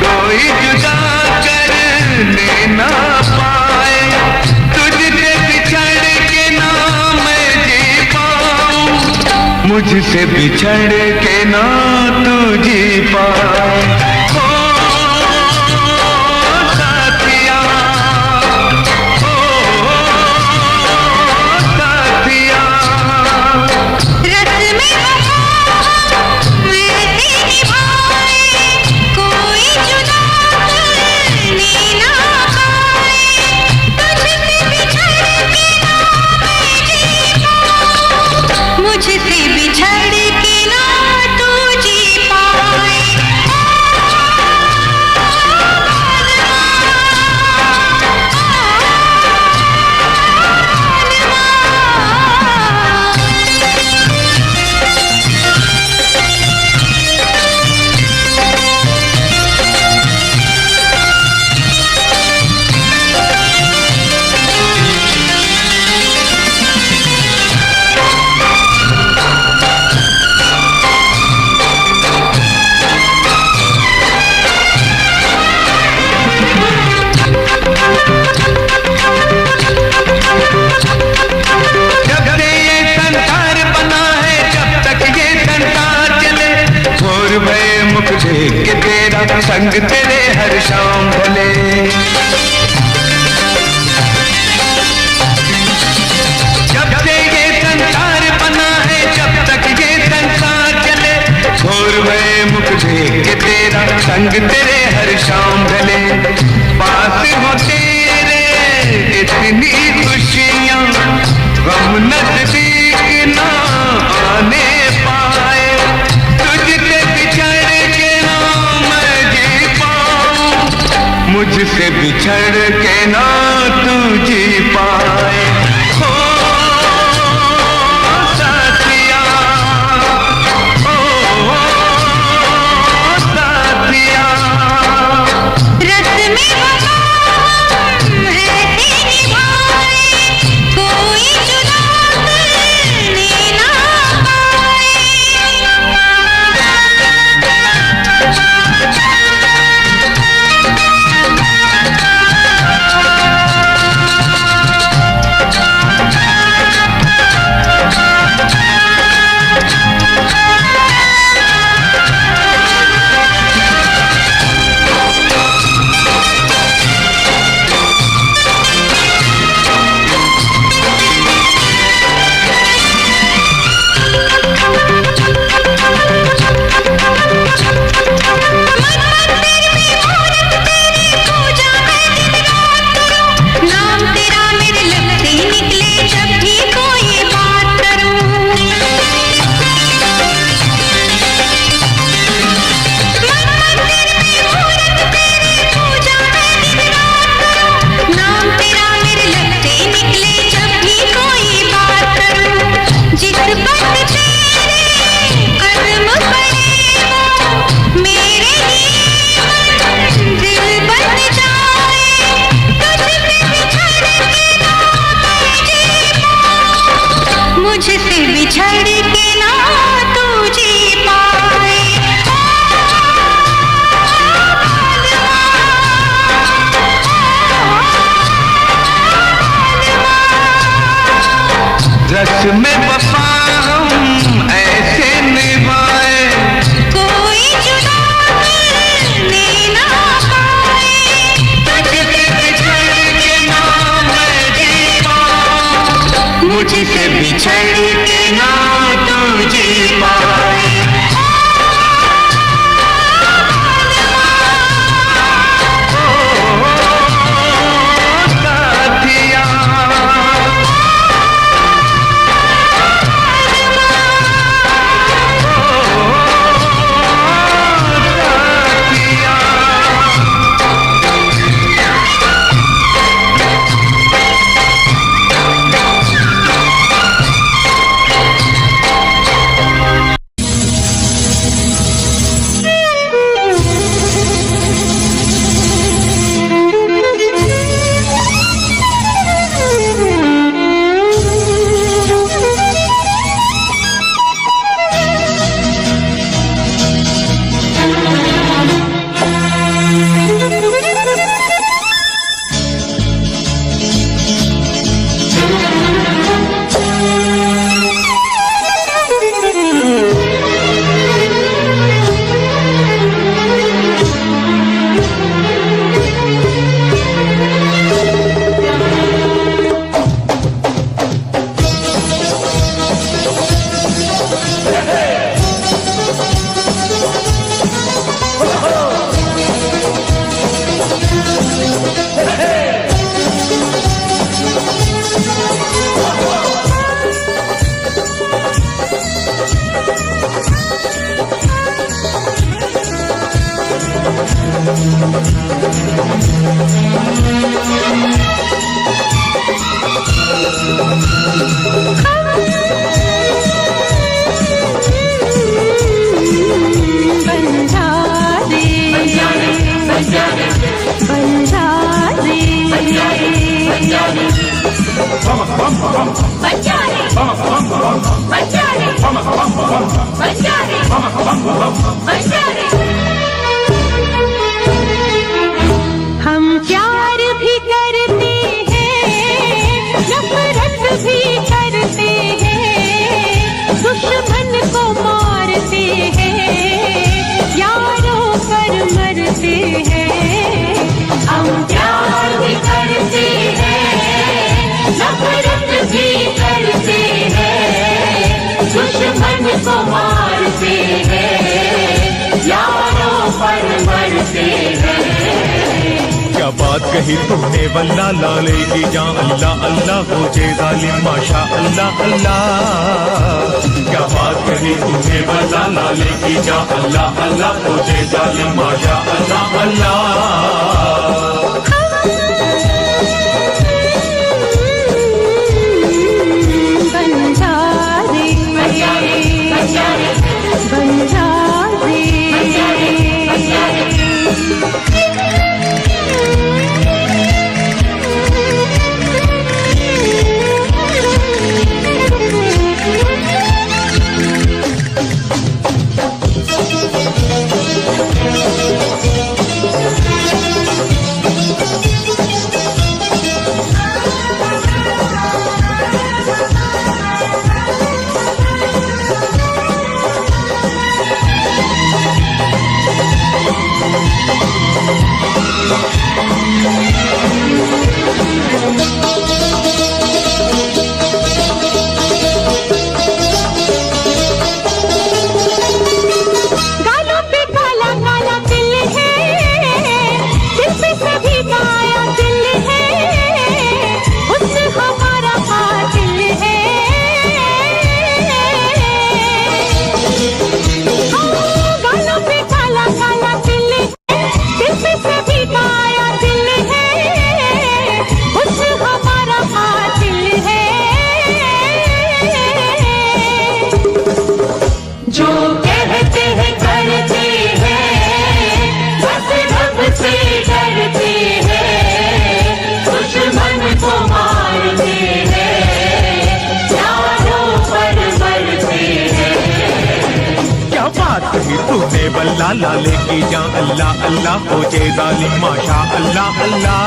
कोई जुदा करने ना पाए। तुझसे बिछड़ के ना मैं जी पाऊं, मुझसे बिछड़ के ना तू जी पाए। के तेरा संग तेरे हर शाम भले। जब से ये संसार बना है, जब तक ये संसार चले, घोर भय मुख देख के तेरा संग तेरे हर शाम भले। पास हो तेरे इतनी खुशियाँ, गम नजदीक ना आने पाए। मुझसे बिछड़ के ना तू जी पाए। हो साथिया, ओ साथिया, रस्म वफा है तेरी भाई, कोई जुदा करने ना पाए। मुझसे बिछड़ के ना तू जी पाए। रस्म वफा हम ऐसे निभाए, कोई जुदा करने ना पाए। तुझसे बिछड़ के ना मैं जी पाऊं, मुझसे बिछड़ के ना तू जी पाए। हम प्यार भी करते हैं, नफरत भी करते हैं, दुश्मन को मारते हैं, यारों पर मरते हैं। हम प्यार भी करते हैं, नफरत भी करते हैं, दुश्मन को मारते हैं, यारों पर मरते हैं। क्या बात कही तुमने वल्ला लाले की जान अल्लाह अल्लाह हो जे जालिम माशा अल्लाह अल्लाह। क्या बात कही तुमने वल्ला लाले की जान अल्लाह अल्लाह हो जे जालिम माशा अल्लाह अल्लाह। तूने बल्ला लाले की जान अल्लाह अल्लाह हो जे जालिम माशा अल्लाह अल्लाह।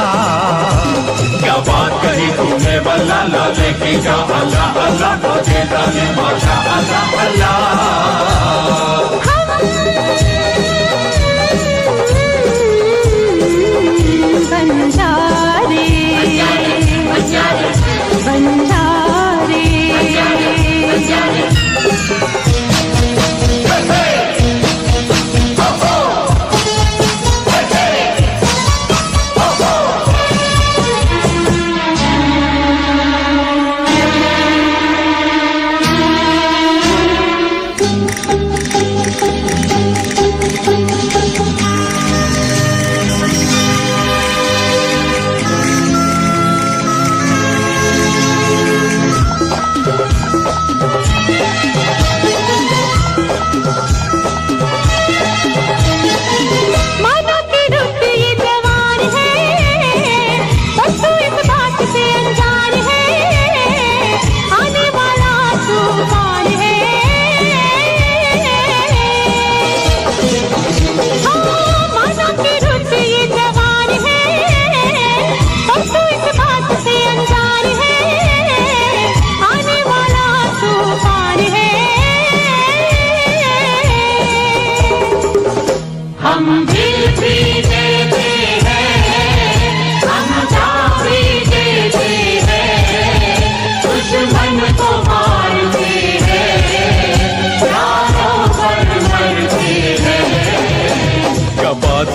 क्या बात कही तूने बल्ला लाले की जान अल्लाह अल्लाह हो जे जालिम माशा अल्लाह अल्लाह।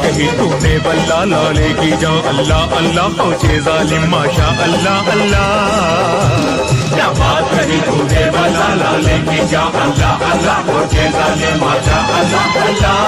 कही तूने बल्ला लाले की जान अल्लाह अल्लाह हो जे जालिम माशा अल्लाह अल्लाह। क्या बात कही तूने बल्ला लाले की जान अल्लाह अल्लाह हो जे जालिम माशा अल्लाह अल्लाह।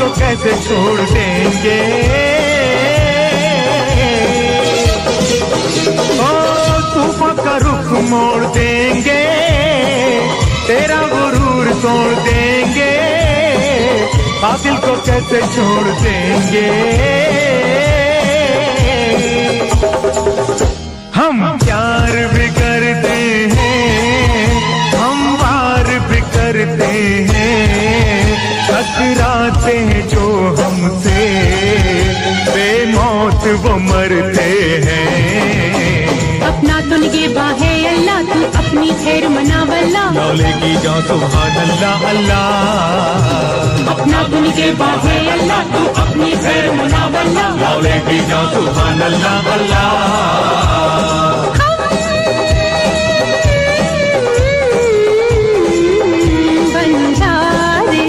को कैसे छोड़ देंगे। ओ तूफान का रुख मोड़ देंगे, तेरा गुरूर तोड़ देंगे, कातिल को कैसे छोड़ देंगे। हम प्यार भी करते हैं, हम वार भी करते हैं, टकराते हैं जो हमसे, बेमौत वो मरते हैं। अपना तो निगहबान है अल्लाह, तू अपनी खैर मना वल्ला। मौले की जान सुभान अल्लाह अल्लाह। अपना तो निगहबान है अल्लाह, तू अपनी खैर मना वल्ला। मौले की जान सुभान अल्लाह अल्लाह। बंजारे